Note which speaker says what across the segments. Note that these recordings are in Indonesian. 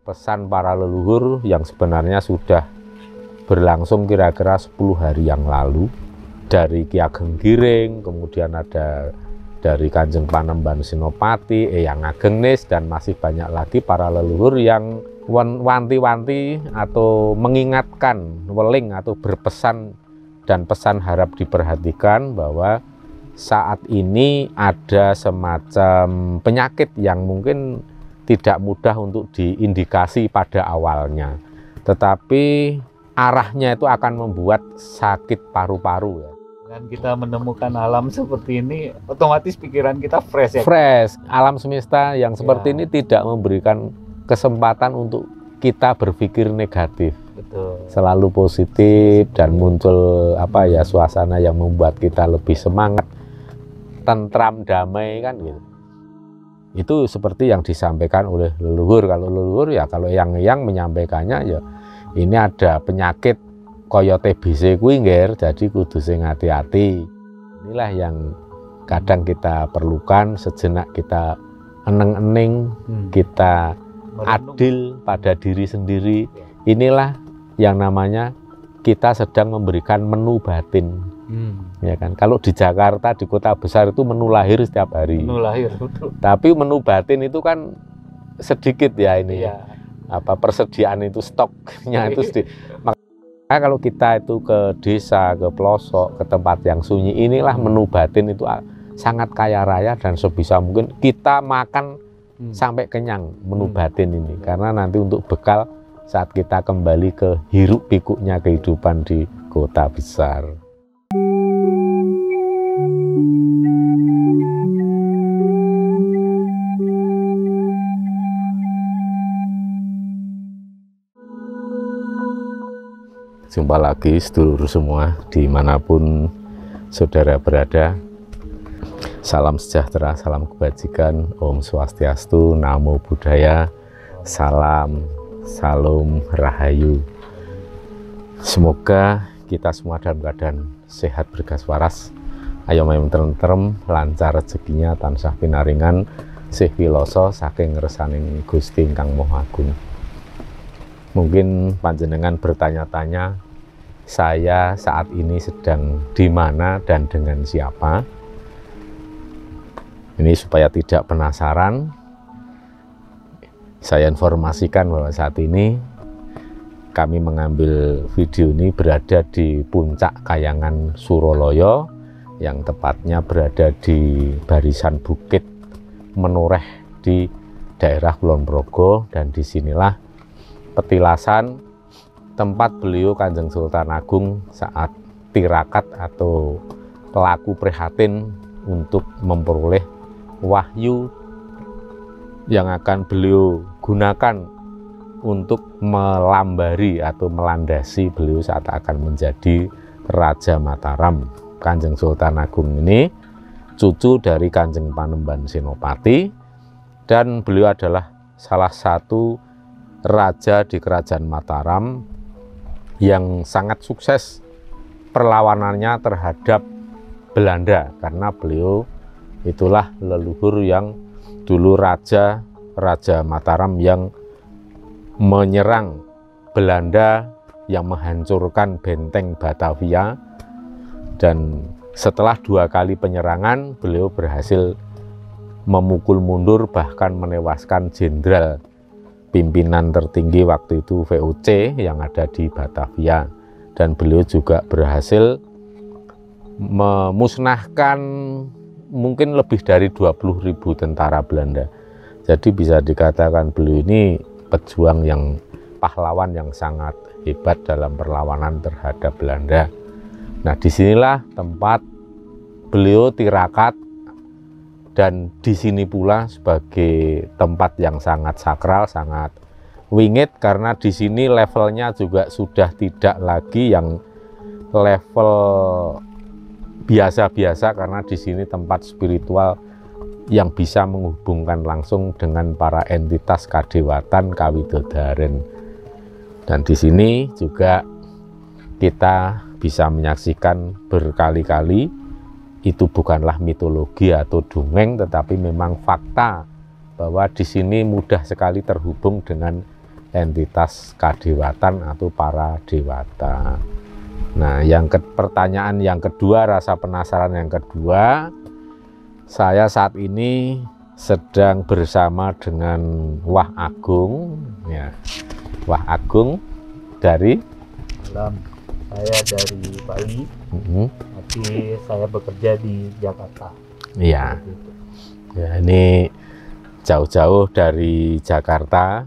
Speaker 1: pesan para leluhur yang sebenarnya sudah berlangsung kira-kira 10 hari yang lalu dari Ki Ageng Giring, kemudian ada dari Kanjeng Panembahan Senopati, Eyang Ageng Nis, dan masih banyak lagi para leluhur yang wanti-wanti atau mengingatkan, weling atau berpesan dan pesan harap diperhatikan bahwa saat ini ada semacam penyakit yang mungkin tidak mudah untuk diindikasi pada awalnya, tetapi arahnya itu akan membuat sakit paru-paru ya.
Speaker 2: Dan kita menemukan alam seperti ini, otomatis pikiran kita fresh ya.
Speaker 1: Fresh, alam semesta yang seperti ini tidak memberikan kesempatan untuk kita berpikir negatif.
Speaker 2: Betul.
Speaker 1: Selalu positif dan muncul suasana yang membuat kita lebih semangat, tentram, damai kan gitu. Itu seperti yang disampaikan oleh leluhur. Kalau leluhur ya, kalau yang menyampaikannya ya ini ada penyakit kaya TBC kuwi ngger, jadi kudu sing hati-hati. Inilah yang kadang kita perlukan, sejenak kita eneng-eneng, kita adil pada diri sendiri. Inilah yang namanya kita sedang memberikan menu batin. Ya kan, kalau di Jakarta, di kota besar itu menu lahir setiap hari.
Speaker 2: Menu lahir, betul.
Speaker 1: Tapi menu batin itu kan sedikit ya ini.
Speaker 2: Iya.
Speaker 1: Persediaan itu, stoknya itu sedikit. Makanya kalau kita itu ke desa, ke pelosok, ke tempat yang sunyi, inilah menu batin itu sangat kaya raya, dan sebisa mungkin kita makan sampai kenyang menu batin ini, karena nanti untuk bekal saat kita kembali ke hiruk pikuknya kehidupan di kota besar. Jumpa lagi sedulur semua dimanapun saudara berada. Salam sejahtera, salam kebajikan, Om Swastiastu, Namo Buddhaya, salam, salam rahayu. Semoga kita semua dalam keadaan sehat bergas waras, ayam tentrem, lancar rezekinya, tansah pinaringan, sih wiloso saking ngersaning Gusti Ingkang Maha Agung. Mungkin panjenengan bertanya-tanya, saya saat ini sedang di mana dan dengan siapa? Ini supaya tidak penasaran, saya informasikan bahwa saat ini kami mengambil video ini berada di puncak Kayangan Suroloyo, yang tepatnya berada di barisan bukit Menoreh di daerah Kulon Progo, dan disinilah petilasan tempat beliau Kanjeng Sultan Agung saat tirakat atau pelaku prihatin untuk memperoleh wahyu yang akan beliau gunakan untuk melambari atau melandasi beliau saat akan menjadi Raja Mataram. Kanjeng Sultan Agung ini cucu dari Kanjeng Panembahan Senopati, dan beliau adalah salah satu raja di Kerajaan Mataram yang sangat sukses perlawanannya terhadap Belanda, karena beliau itulah leluhur yang dulu Raja Mataram yang menyerang Belanda, yang menghancurkan benteng Batavia, dan setelah 2 kali penyerangan beliau berhasil memukul mundur bahkan menewaskan jenderal pimpinan tertinggi waktu itu VOC yang ada di Batavia, dan beliau juga berhasil memusnahkan mungkin lebih dari 20.000 tentara Belanda. Jadi bisa dikatakan beliau ini pejuang yang pahlawan yang sangat hebat dalam perlawanan terhadap Belanda. Nah, disinilah tempat beliau tirakat, dan di sini pula sebagai tempat yang sangat sakral, sangat wingit, karena di sini levelnya juga sudah tidak lagi yang level biasa-biasa, karena di sini tempat spiritual yang bisa menghubungkan langsung dengan para entitas kadewatan kawidodaren. Dan di sini juga kita bisa menyaksikan berkali-kali, itu bukanlah mitologi atau dongeng, tetapi memang fakta bahwa di sini mudah sekali terhubung dengan entitas kadewatan atau para dewata. Nah, pertanyaan yang kedua, rasa penasaran yang kedua, saya saat ini sedang bersama dengan Wah Agung, ya. Wah Agung dari
Speaker 2: Alam. Saya dari Bali, tapi saya bekerja di Jakarta.
Speaker 1: Iya. Ya, ini jauh-jauh dari Jakarta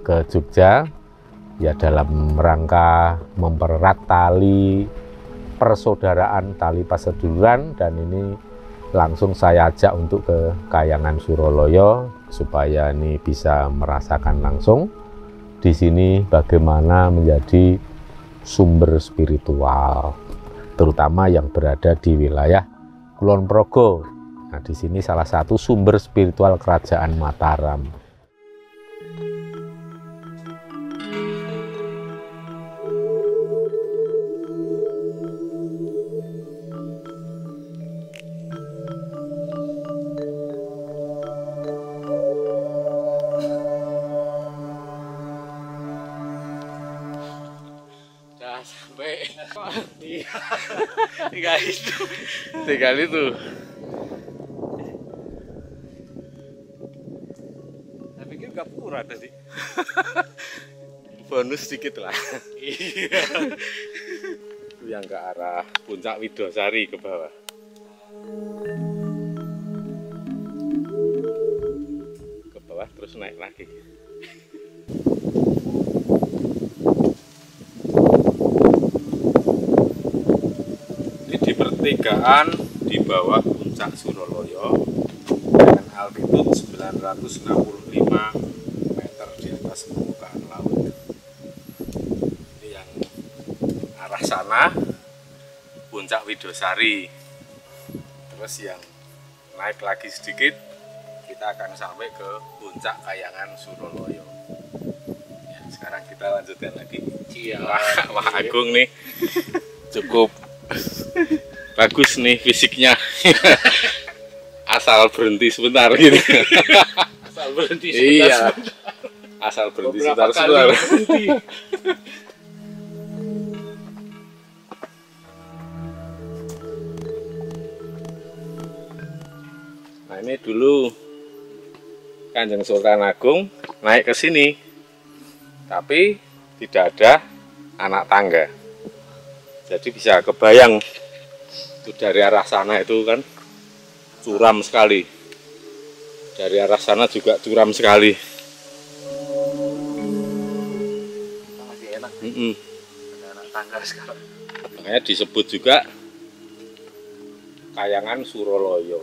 Speaker 1: ke Jogja, ya dalam rangka mempererat tali persaudaraan, tali perseduluran, dan ini langsung saya ajak untuk ke Kahyangan Suroloyo supaya ini bisa merasakan langsung di sini bagaimana menjadi sumber spiritual, terutama yang berada di wilayah Kulon Progo. Nah, di sini salah satu sumber spiritual Kerajaan Mataram.
Speaker 3: Sampai tinggal itu saya pikir Gapura tadi. Bonus sedikit lah. Iya. Itu yang ke arah Puncak Widosari ke bawah. Ke bawah terus naik lagi. Pertigaan di bawah Puncak Suroloyo dengan altitude 965 meter di atas permukaan laut. Ini yang arah sana Puncak Widosari. Terus yang naik lagi sedikit kita akan sampai ke Puncak Kahyangan Suroloyo. Ya, sekarang kita lanjutkan lagi.
Speaker 2: Iya.
Speaker 3: Wah Agung nih cukup bagus nih fisiknya. Asal berhenti sebentar gitu.
Speaker 2: Asal berhenti sebentar.
Speaker 3: Iya. Asal berhenti sebentar. Nah, ini dulu Kanjeng Sultan Agung naik ke sini. Tapi tidak ada anak tangga. Jadi bisa kebayang itu dari arah sana itu kan curam sekali. Dari arah sana juga curam sekali.
Speaker 2: Masih enak. Ada anak tangga sekarang.
Speaker 3: Makanya disebut juga Kahyangan Suroloyo.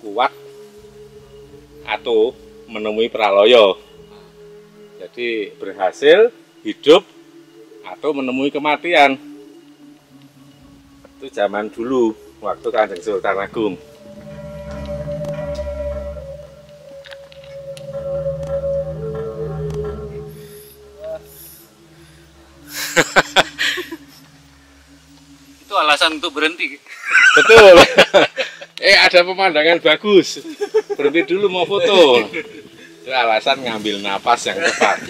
Speaker 3: Kuat atau menemui praloyo. Jadi berhasil hidup atau menemui kematian. Itu zaman dulu waktu Kanjeng Sultan Agung.
Speaker 2: Itu alasan untuk berhenti.
Speaker 3: Betul. Ada pemandangan bagus. Berhenti dulu mau foto. Itu alasan ngambil napas yang tepat.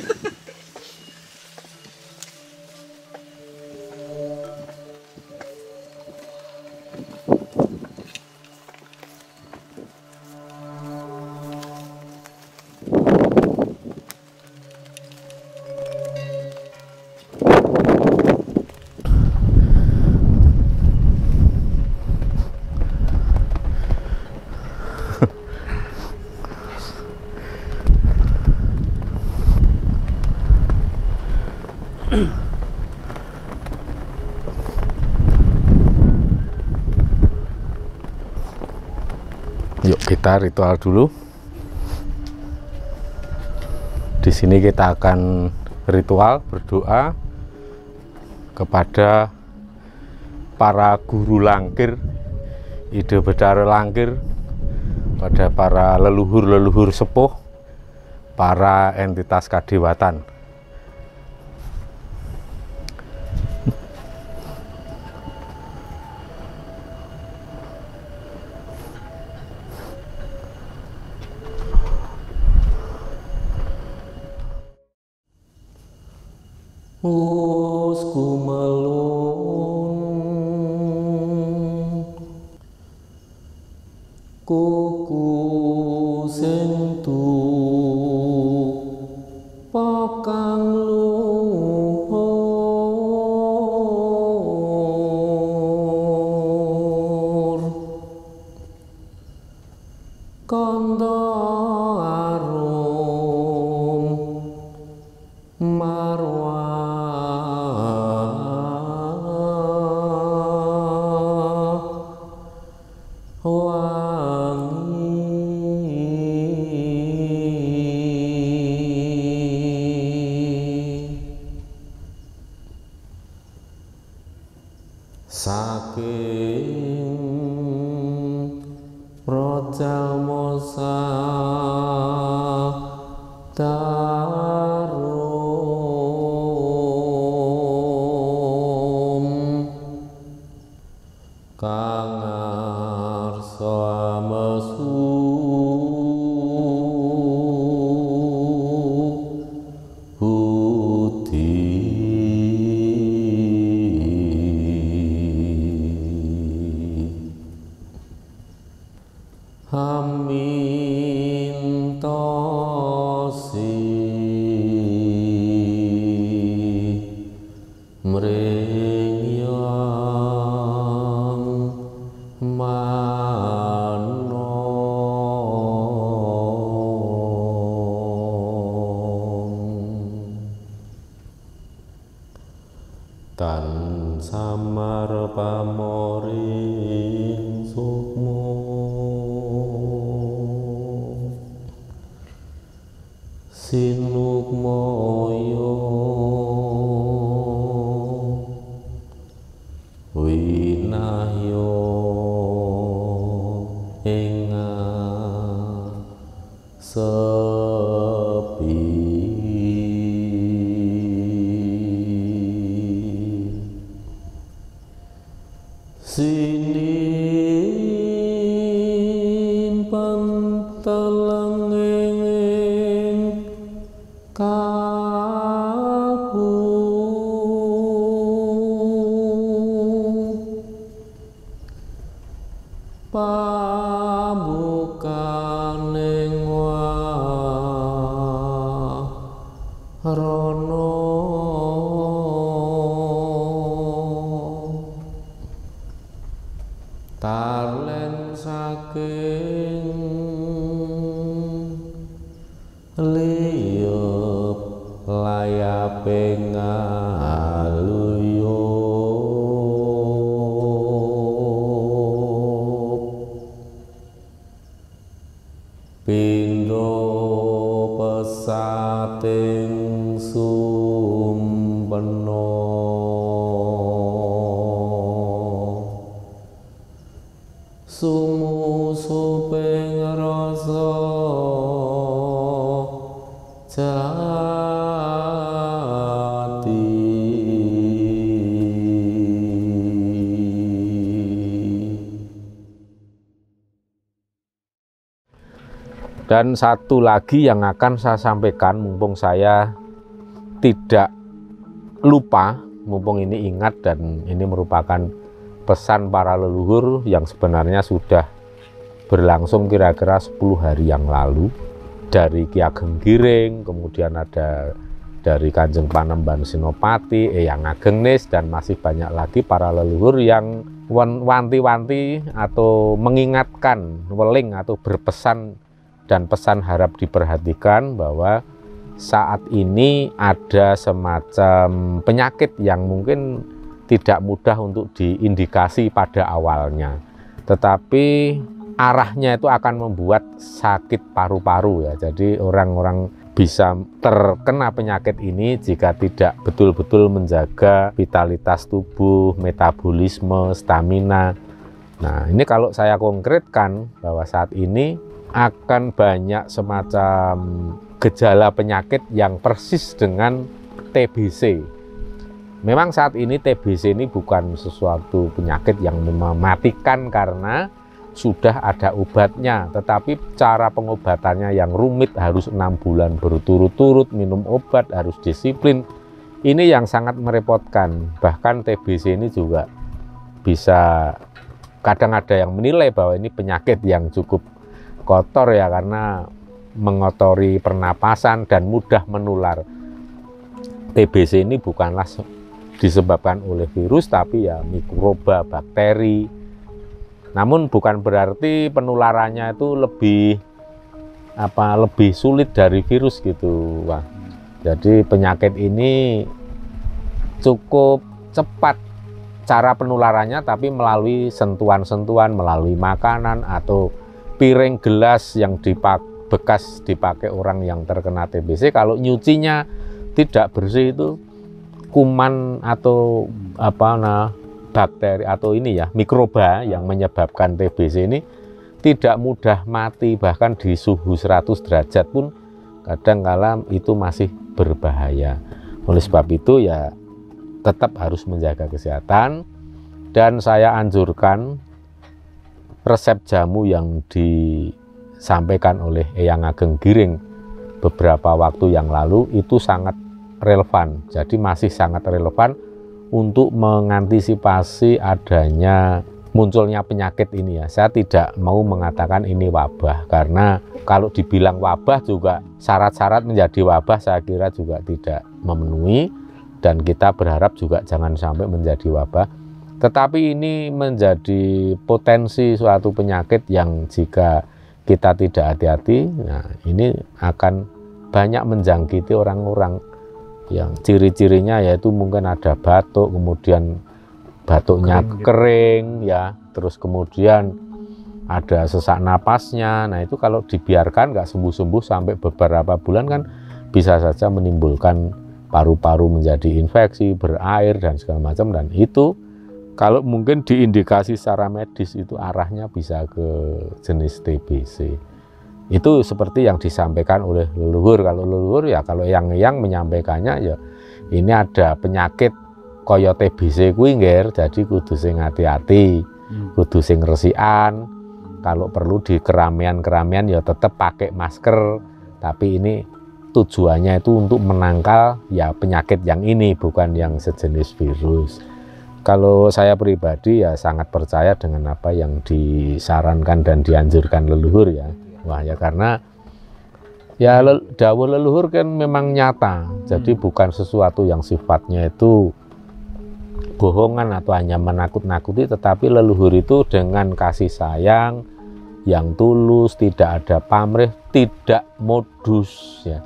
Speaker 1: Yuk kita ritual dulu. Di sini kita akan ritual berdoa kepada para guru langkir, ide bedara langkir, pada para leluhur-leluhur sepuh, para entitas kadewatan. Wus kumelun kuku sentu pakang luhur kanda arum saking Prajamosa tarum kang arsa amesu amintosi mring yang manon tan samar pamoring sukmo sinukmaya winahya ing sepi sinin pantelenging kalbu pambukaning warana talen saking liyep layape ngaluyup pindha pesating sumpena sumusuping rasa jati dan satu lagi yang akan saya sampaikan mumpung saya tidak lupa, mumpung ini ingat dan ini merupakan pesan para leluhur yang sebenarnya sudah berlangsung kira-kira 10 hari yang lalu dari Ki Ageng Giring, kemudian ada dari Kanjeng Panembahan Senopati, Eyang Ageng Nis, dan masih banyak lagi para leluhur yang wanti-wanti atau mengingatkan, weling atau berpesan dan pesan harap diperhatikan bahwa saat ini ada semacam penyakit yang mungkin tidak mudah untuk diindikasi pada awalnya, tetapi arahnya itu akan membuat sakit paru-paru ya. Jadi orang-orang bisa terkena penyakit ini jika tidak betul-betul menjaga vitalitas tubuh, metabolisme, stamina. Nah, ini kalau saya konkretkan bahwa saat ini akan banyak semacam gejala penyakit yang persis dengan TBC. Memang saat ini TBC ini bukan sesuatu penyakit yang mematikan karena sudah ada obatnya, tetapi cara pengobatannya yang rumit, harus 6 bulan berturut-turut minum obat, harus disiplin. Ini yang sangat merepotkan. Bahkan TBC ini juga bisa, kadang ada yang menilai bahwa ini penyakit yang cukup kotor ya, karena mengotori pernapasan dan mudah menular. TBC ini bukanlah disebabkan oleh virus, tapi ya mikroba, bakteri. Namun bukan berarti penularannya itu lebih sulit dari virus gitu, Wah. Jadi penyakit ini cukup cepat cara penularannya, tapi melalui sentuhan-sentuhan, melalui makanan atau piring gelas yang bekas dipakai orang yang terkena TBC. Kalau nyucinya tidak bersih, itu kuman atau bakteri atau mikroba yang menyebabkan TBC ini tidak mudah mati. Bahkan di suhu 100 derajat pun kadang-kala itu masih berbahaya. Oleh sebab itu ya tetap harus menjaga kesehatan, dan saya anjurkan resep jamu yang disampaikan oleh Eyang Ageng Giring beberapa waktu yang lalu itu sangat relevan. Jadi masih sangat relevan untuk mengantisipasi adanya munculnya penyakit ini ya. Saya tidak mau mengatakan ini wabah, karena kalau dibilang wabah juga syarat-syarat menjadi wabah saya kira juga tidak memenuhi, dan kita berharap juga jangan sampai menjadi wabah. Tetapi ini menjadi potensi suatu penyakit yang jika kita tidak hati-hati, nah ini akan banyak menjangkiti orang-orang yang ciri-cirinya yaitu mungkin ada batuk, kemudian batuknya kering ya, terus kemudian ada sesak napasnya. Nah itu kalau dibiarkan nggak sembuh-sembuh sampai beberapa bulan kan bisa saja menimbulkan paru-paru menjadi infeksi, berair dan segala macam. Dan itu kalau mungkin diindikasi secara medis itu arahnya bisa ke jenis TBC. Itu seperti yang disampaikan oleh leluhur. Kalau leluhur ya, kalau yang menyampaikannya ya ini ada penyakit kaya TBC kuwi nggih, jadi kudu sing hati-hati, kudu sing resikan. Kalau perlu di keramaian-keramaian ya tetap pakai masker, tapi ini tujuannya itu untuk menangkal ya penyakit yang ini, bukan yang sejenis virus. Kalau saya pribadi ya sangat percaya dengan apa yang disarankan dan dianjurkan leluhur ya. Wah ya, karena ya dawuh leluhur kan memang nyata, jadi bukan sesuatu yang sifatnya itu bohongan atau hanya menakut-nakuti, tetapi leluhur itu dengan kasih sayang yang tulus, tidak ada pamrih, tidak modus ya.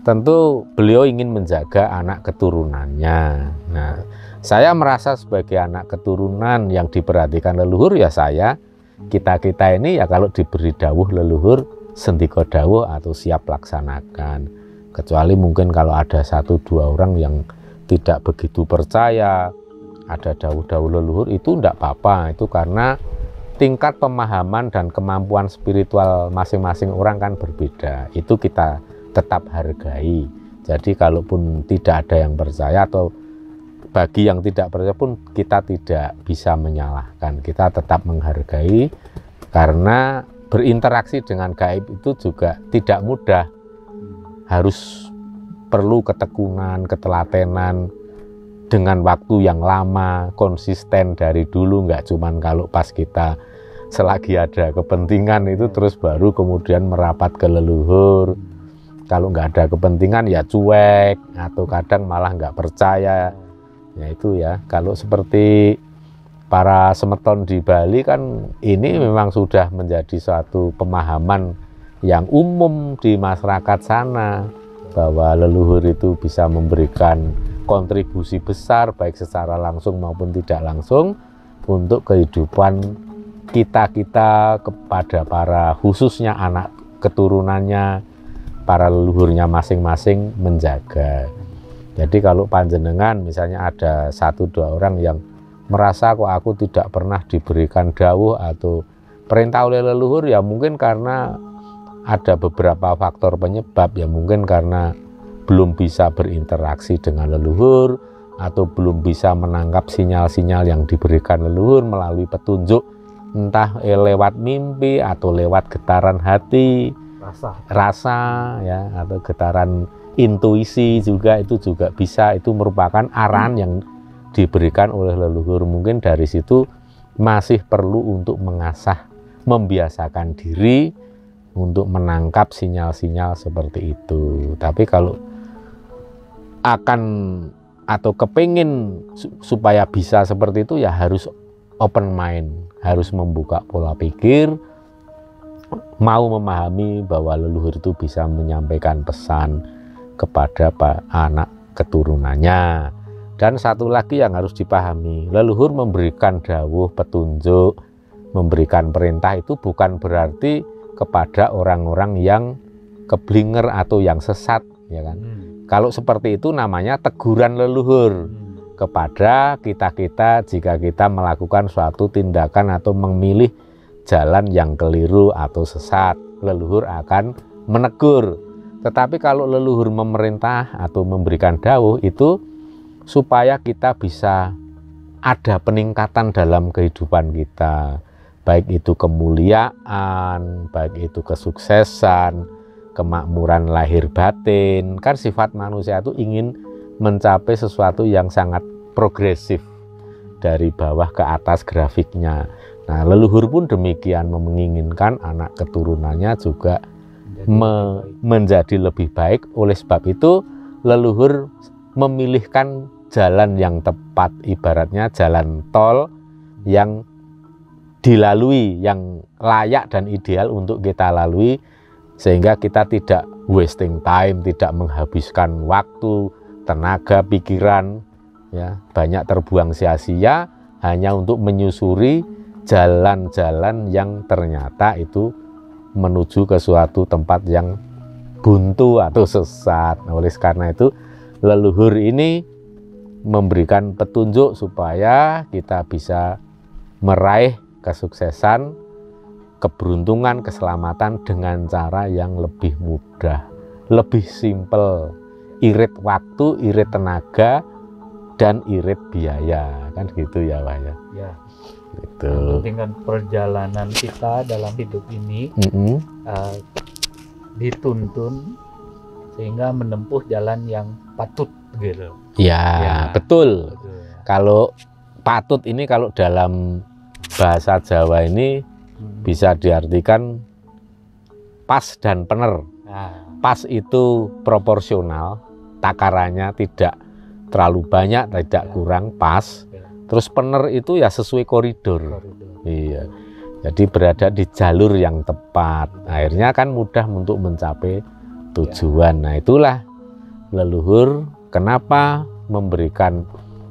Speaker 1: Tentu beliau ingin menjaga anak keturunannya. Nah, saya merasa sebagai anak keturunan yang diperhatikan leluhur ya, kita ini ya kalau diberi dawuh leluhur sendika dawuh atau siap laksanakan. Kecuali mungkin kalau ada 1-2 orang yang tidak begitu percaya ada dawuh-dawuh leluhur, itu tidak apa-apa. Itu karena tingkat pemahaman dan kemampuan spiritual masing-masing orang kan berbeda. Itu kita tetap hargai. Jadi kalaupun tidak ada yang percaya atau bagi yang tidak percaya pun kita tidak bisa menyalahkan. Kita tetap menghargai, karena berinteraksi dengan gaib itu juga tidak mudah. Harus perlu ketekunan, ketelatenan, dengan waktu yang lama, konsisten dari dulu, nggak cuman kalau pas kita selagi ada kepentingan itu terus baru kemudian merapat ke leluhur. Kalau nggak ada kepentingan ya cuek, atau kadang malah nggak percaya. Ya itu ya, kalau seperti para semeton di Bali kan ini memang sudah menjadi suatu pemahaman yang umum di masyarakat sana, bahwa leluhur itu bisa memberikan kontribusi besar baik secara langsung maupun tidak langsung untuk kehidupan kita kepada para, khususnya anak keturunannya, para leluhurnya masing-masing menjaga. Jadi kalau panjenengan misalnya ada 1-2 orang yang merasa kok aku tidak pernah diberikan dawuh atau perintah oleh leluhur, ya mungkin karena ada beberapa faktor penyebab, ya mungkin karena belum bisa berinteraksi dengan leluhur, atau belum bisa menangkap sinyal-sinyal yang diberikan leluhur melalui petunjuk, entah lewat mimpi atau lewat getaran hati, rasa ya, atau getaran intuisi juga, itu juga bisa, itu merupakan arahan yang diberikan oleh leluhur. Mungkin dari situ masih perlu untuk mengasah, membiasakan diri untuk menangkap sinyal-sinyal seperti itu. Tapi kalau akan atau kepingin supaya bisa seperti itu, ya harus open mind, harus membuka pola pikir, mau memahami bahwa leluhur itu bisa menyampaikan pesan kepada anak keturunannya. Dan satu lagi yang harus dipahami, leluhur memberikan dawuh, petunjuk, memberikan perintah itu bukan berarti kepada orang-orang yang keblinger atau yang sesat, ya kan. Kalau seperti itu namanya teguran leluhur kepada kita-kita jika kita melakukan suatu tindakan atau memilih jalan yang keliru atau sesat. Leluhur akan menegur. Tetapi kalau leluhur memerintah atau memberikan dawuh, itu supaya kita bisa ada peningkatan dalam kehidupan kita, baik itu kemuliaan, baik itu kesuksesan, kemakmuran lahir batin. Kan sifat manusia itu ingin mencapai sesuatu yang sangat progresif dari bawah ke atas grafiknya. Nah, leluhur pun demikian, menginginkan anak keturunannya juga menjadi lebih baik. Oleh sebab itu leluhur memilihkan jalan yang tepat, ibaratnya jalan tol yang dilalui, yang layak dan ideal untuk kita lalui, sehingga kita tidak wasting time, tidak menghabiskan waktu, tenaga, pikiran, ya, banyak terbuang sia-sia hanya untuk menyusuri jalan-jalan yang ternyata itu menuju ke suatu tempat yang buntu atau sesat. Nah, oleh karena itu leluhur ini memberikan petunjuk supaya kita bisa meraih kesuksesan, keberuntungan, keselamatan dengan cara yang lebih mudah, lebih simpel, irit waktu, irit tenaga, dan irit biaya, kan gitu ya Pak ya.
Speaker 2: Ya.
Speaker 1: Gitu.
Speaker 2: Yang penting kan perjalanan kita dalam hidup ini dituntun sehingga menempuh jalan yang patut gitu.
Speaker 1: Ya, betul. Kalau patut ini kalau dalam bahasa Jawa ini bisa diartikan pas dan pener. Pas itu proporsional, takarannya tidak terlalu banyak, tidak kurang, pas. Terus pener itu ya sesuai koridor. Iya. Jadi berada di jalur yang tepat. Akhirnya kan mudah untuk mencapai tujuan. Nah, itulah leluhur kenapa memberikan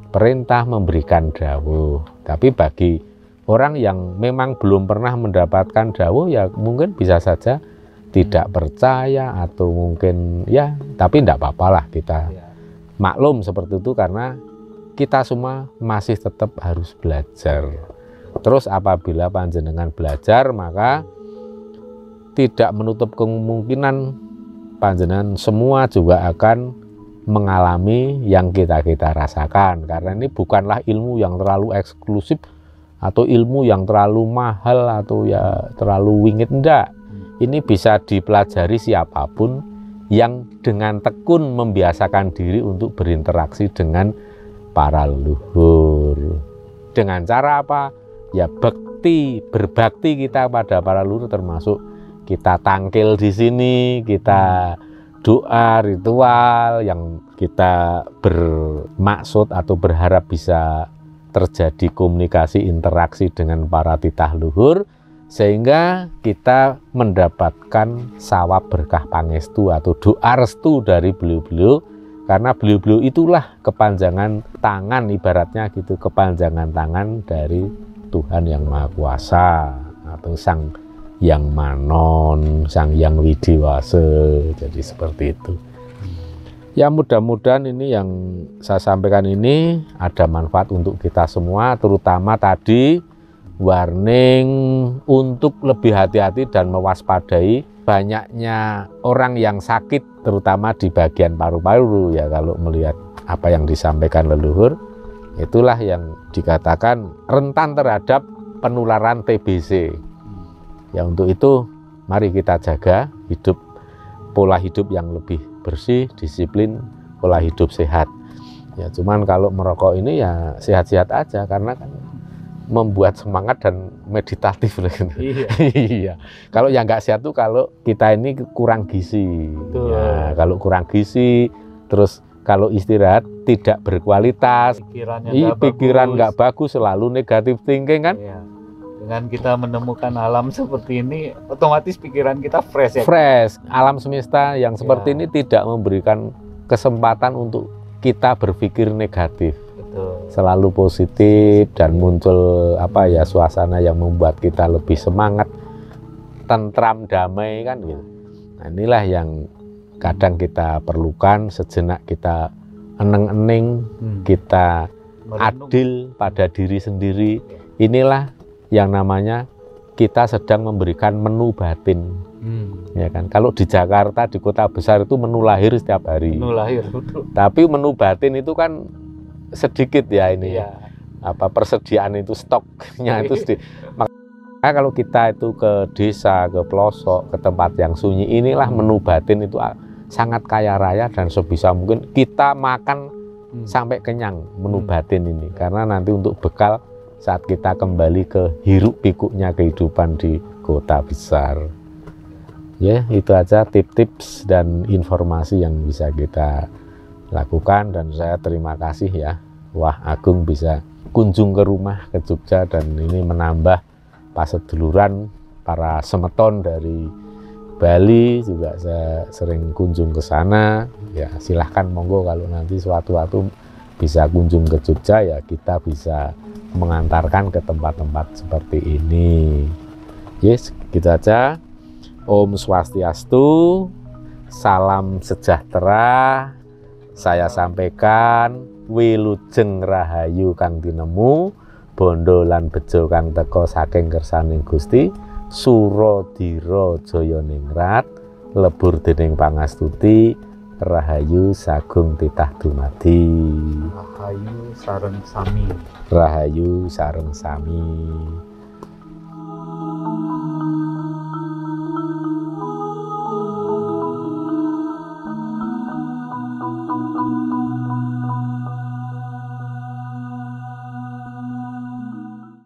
Speaker 1: perintah, memberikan dawuh. Tapi bagi orang yang memang belum pernah mendapatkan dawuh, ya mungkin bisa saja tidak percaya atau mungkin ya, tapi tidak apa-apalah, kita maklum seperti itu karena kita semua masih tetap harus belajar. Terus apabila panjenengan belajar, maka tidak menutup kemungkinan panjenengan semua juga akan mengalami yang kita rasakan. Karena ini bukanlah ilmu yang terlalu eksklusif atau ilmu yang terlalu mahal atau ya terlalu wingit, enggak. Ini bisa dipelajari siapapun yang dengan tekun membiasakan diri untuk berinteraksi dengan para leluhur. Dengan cara apa? Ya berbakti kita pada para leluhur, termasuk kita tangkil di sini, kita doa ritual yang kita bermaksud atau berharap bisa terjadi komunikasi interaksi dengan para titah luhur, sehingga kita mendapatkan sawab berkah pangestu atau doa restu dari beliau-beliau, karena beliau-beliau itulah kepanjangan tangan, ibaratnya gitu, kepanjangan tangan dari Tuhan yang Maha Kuasa atau Sang Yang Manon, Sang Yang Widiwase. Jadi seperti itu. Ya, mudah-mudahan ini yang saya sampaikan ini ada manfaat untuk kita semua, terutama tadi warning untuk lebih hati-hati dan mewaspadai banyaknya orang yang sakit, terutama di bagian paru-paru. Ya, kalau melihat apa yang disampaikan leluhur, itulah yang dikatakan rentan terhadap penularan TBC. Ya, untuk itu mari kita jaga hidup pola hidup yang lebih bersih, disiplin, pola hidup sehat. Ya cuman kalau merokok ini ya sehat-sehat aja karena kan membuat semangat dan meditatif gitu.
Speaker 2: Iya.
Speaker 1: Iya. Kalau yang nggak sehat tuh kalau kita ini kurang gizi.
Speaker 2: Betul.
Speaker 1: Ya, kalau kurang gizi, terus kalau istirahat tidak berkualitas, pikiran nggak bagus, selalu negatif thinking kan?
Speaker 2: Iya. Dengan kita menemukan alam seperti ini, otomatis pikiran kita fresh ya.
Speaker 1: Fresh. Alam semesta yang seperti
Speaker 2: Ya.
Speaker 1: ini tidak memberikan kesempatan untuk kita berpikir negatif.
Speaker 2: Betul.
Speaker 1: Selalu positif dan muncul apa ya suasana yang membuat kita lebih semangat, tentram, damai kan gitu. Nah, inilah yang kadang kita perlukan, sejenak kita eneng-eneng, kita
Speaker 2: Merenung.
Speaker 1: adil pada diri sendiri. Inilah yang namanya kita sedang memberikan menu batin. Ya kan, kalau di Jakarta, di kota besar itu menu lahir setiap hari.
Speaker 2: Menu lahir, betul.
Speaker 1: Tapi menu batin itu kan sedikit ya ini.
Speaker 2: Iya.
Speaker 1: Apa persediaan itu, stoknya itu sedikit. Maka kalau kita itu ke desa, ke pelosok, ke tempat yang sunyi, inilah menu batin itu sangat kaya raya dan sebisa mungkin kita makan sampai kenyang menu batin ini. Karena nanti untuk bekal saat kita kembali ke hiruk pikuknya kehidupan di kota besar. Ya, itu aja tips-tips dan informasi yang bisa kita lakukan, dan saya terima kasih ya Wah Agung bisa kunjung ke rumah ke Jogja, dan ini menambah paseduluran para semeton dari Bali juga. Saya sering kunjung ke sana ya, silahkan monggo kalau nanti suatu waktu bisa kunjung ke Jogja ya, kita bisa mengantarkan ke tempat-tempat seperti ini. Yes, gitu aja. Om Swastiastu, salam sejahtera. Saya sampaikan wilujeng rahayu kang tinemu, bondo lan bejo kang teka saking kersaning Gusti, Suradira jaya ningrat, lebur dening pangastuti, rahayu sagung titah dumadi.
Speaker 2: Rahayu sareng sami.
Speaker 1: Rahayu sareng sami.